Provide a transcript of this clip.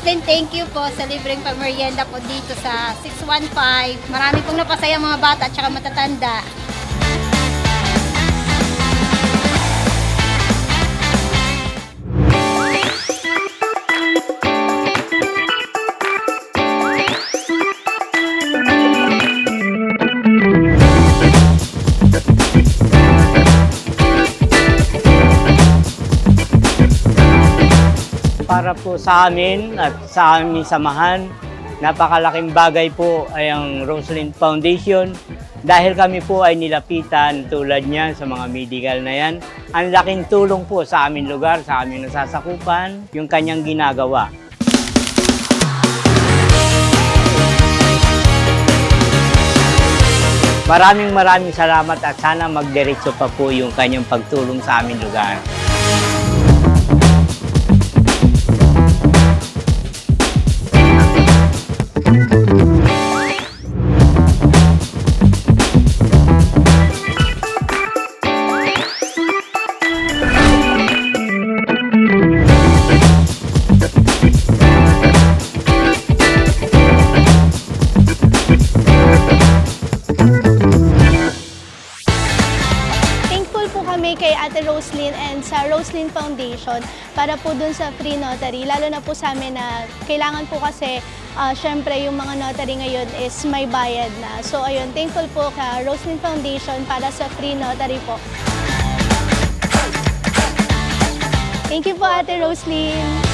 Roslyn, thank you po sa libreng pamerienda po dito sa 615. Marami pong napasaya mga bata at saka matatanda. Para po sa amin at sa aming samahan, napakalaking bagay po ay ang Roslyn Foundation dahil kami po ay nilapitan tulad niyan sa mga medical na yan. Ang laking tulong po sa aming lugar, sa aming nasasakupan, yung kanyang ginagawa. Maraming salamat at sana magdiretso pa po yung kanyang pagtulong sa aming lugar. Kami kay Ate Roslyn and sa Roslyn Foundation para po dun sa free notary, lalo na po sa amin na kailangan po kasi syempre yung mga notary ngayon is may bayad na. So ayun, thankful po ka Roslyn Foundation para sa free notary po. Thank you po Ate Roslyn.